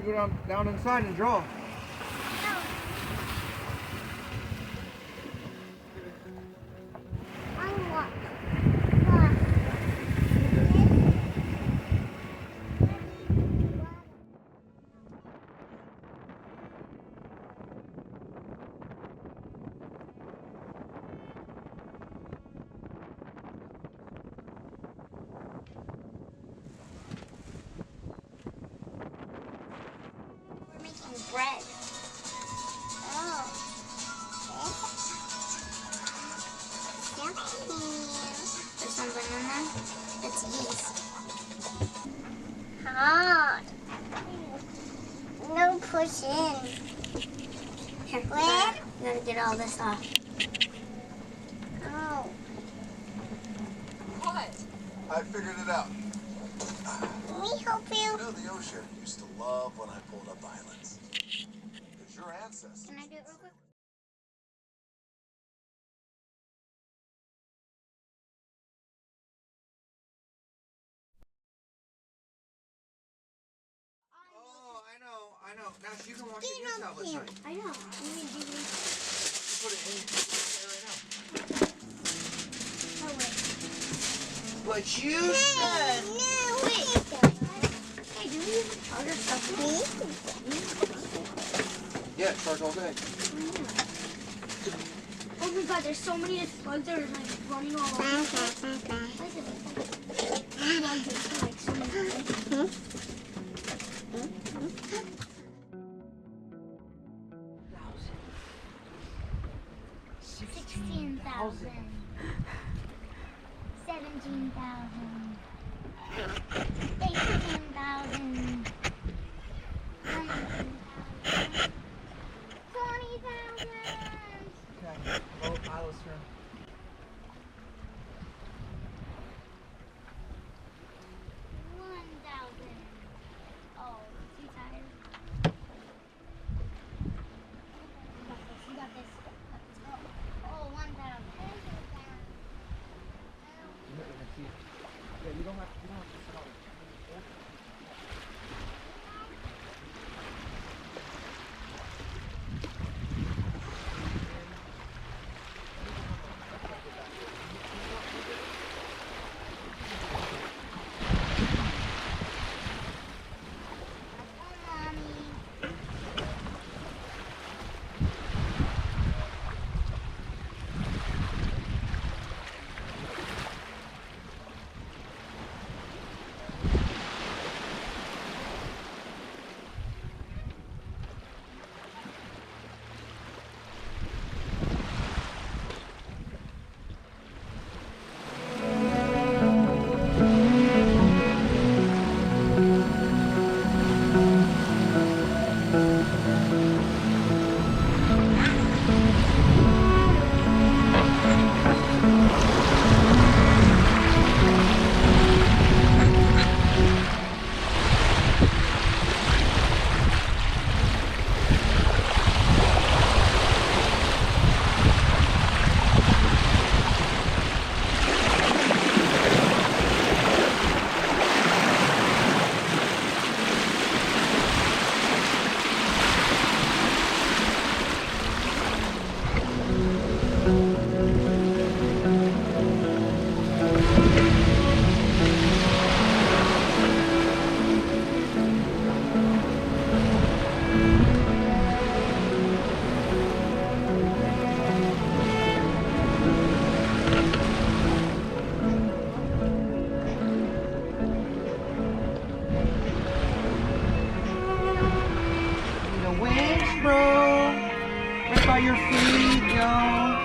you go down inside and draw? Bread. Oh. There's something in there. It's yeast. Hard. No push in. Here, where? You gotta get all this off. Oh. What? I figured it out. Can we help you? You know the ocean used to love when I pulled up islands. Because your ancestors... Can I do it real quick? Oh, I know. Now you can watch it yourself this night. I know. Put it in there right now. Oh, wait. But you said... No, wait. Hey, do we even charge our stuff? Yeah, charge all day. Oh my god, there's so many slugs that are like running all over. Why is it like so many things? 16,000. 17,000. 18,000. 19,000. 20,000. Okay, well, Isla's turn. 1,000. Oh, too tired. You got this. Oh, 1,000. Yeah, you don't have to sit on it. by your feet, Joe.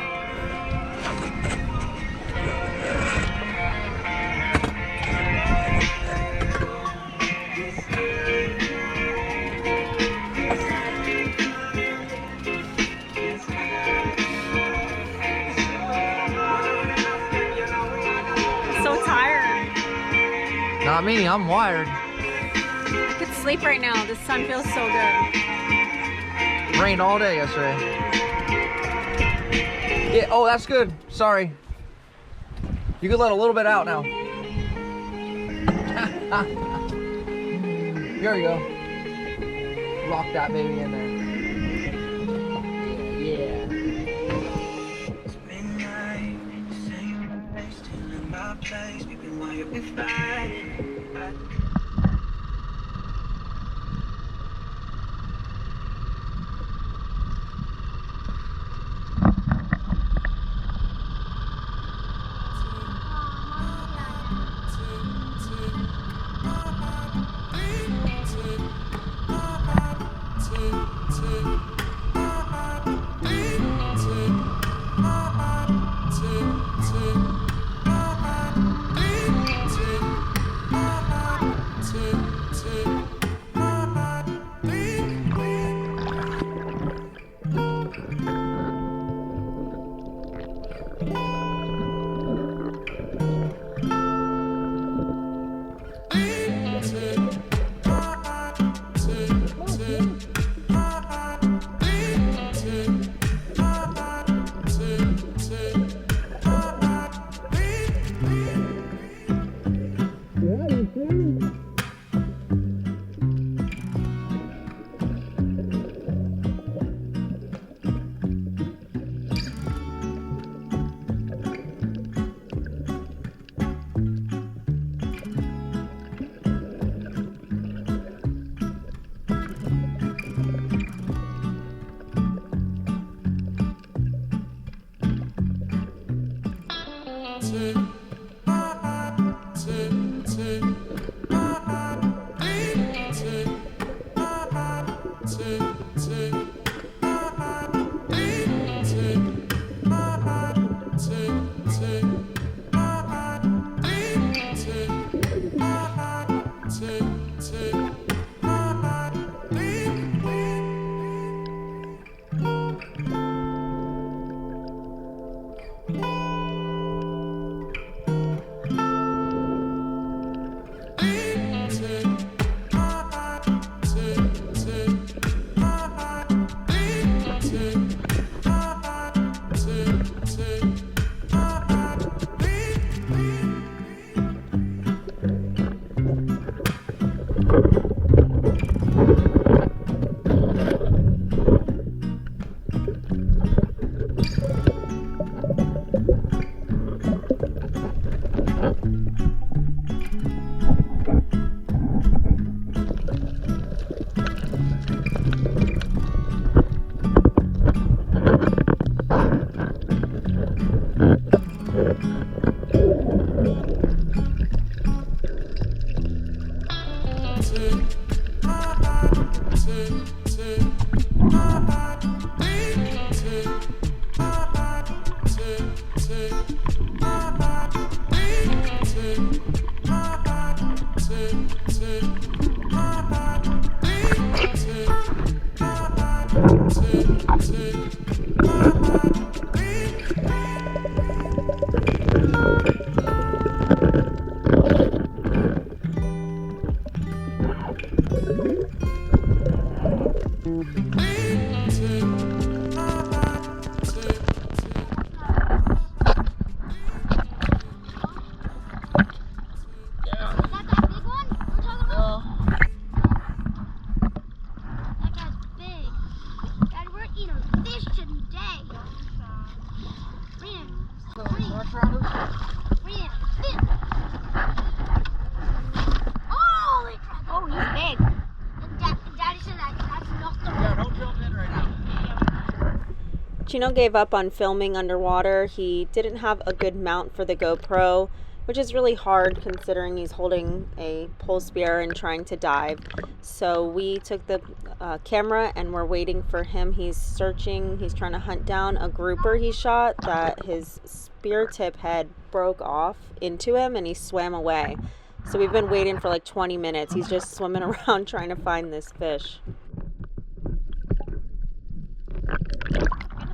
So tired. Not me, I'm wired. I could sleep right now. The sun feels so good. Rained all day yesterday. Yeah, oh, that's good. Sorry. You can let a little bit out now. Here we go. Lock that baby in there. Yeah. Chino gave up on filming underwater. He didn't have a good mount for the GoPro, which is really hard considering he's holding a pole spear and trying to dive. So we took the camera and we're waiting for him. He's searching, he's trying to hunt down a grouper he shot that his spear tip head broke off into him and he swam away. So we've been waiting for like 20 minutes. He's just swimming around trying to find this fish.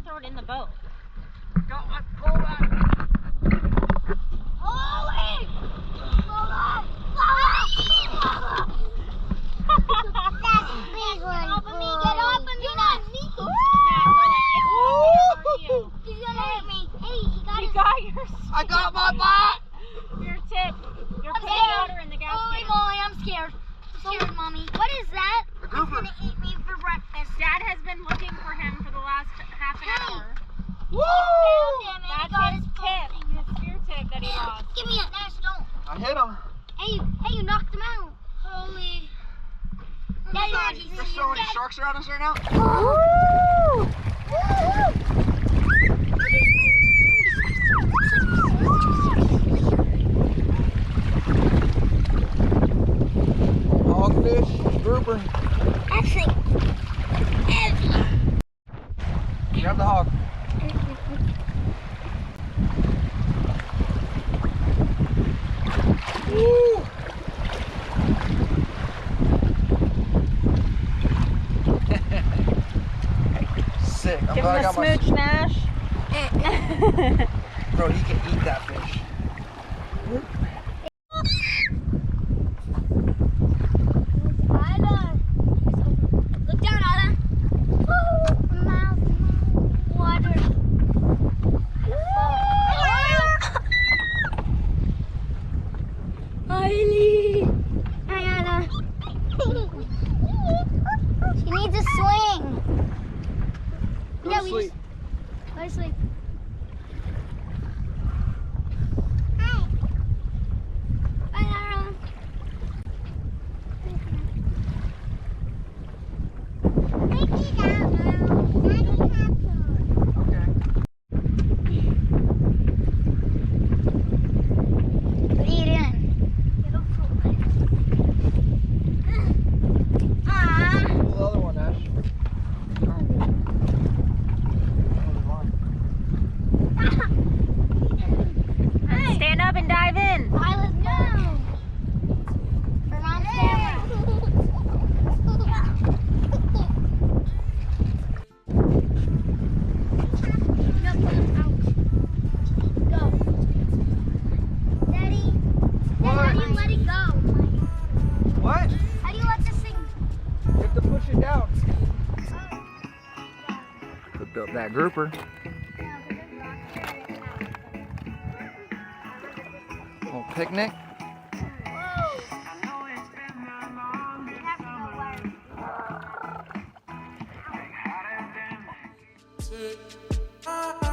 Throw it in the boat. Got one. Pull back. Holy! Hold on! That's a big one. Get off of me! Get off of me! Not me! He's gonna hit me. Hey, he got yours. I got my bite. Your tip. You're putting water in the gas Holy can. moly, I'm scared. I'm scared, Mommy. What is that? A grouper. It's gonna eat me for Woo! That's his tip, his spear tip that he lost. Give me it, Nash, don't. I hit him. Hey, you knocked him out. Holy. Daddy, There's so many sharks around us right now. Hogfish, grouper. That's like heavy. Grab the hog. Woo! Sick. I'm Give glad I him a got smooch, Nash. Bro, he can eat that fish. Isla. Look down, Isla. Mouth, water. Eileen. Hi, Isla. She needs a swing. Go Yeah, to sleep. Go to sleep. Hi. Bye, Lara. Take it out now. Daddy have to. Okay. What are you doing? Get off the line. Pull the other one, Ash. Stand up and dive in. Isla, no. For mom's camera. Go. Daddy, how do you let it go? What? How do you let this thing? You have to push it down. Built that grouper. Little picnic. Whoa.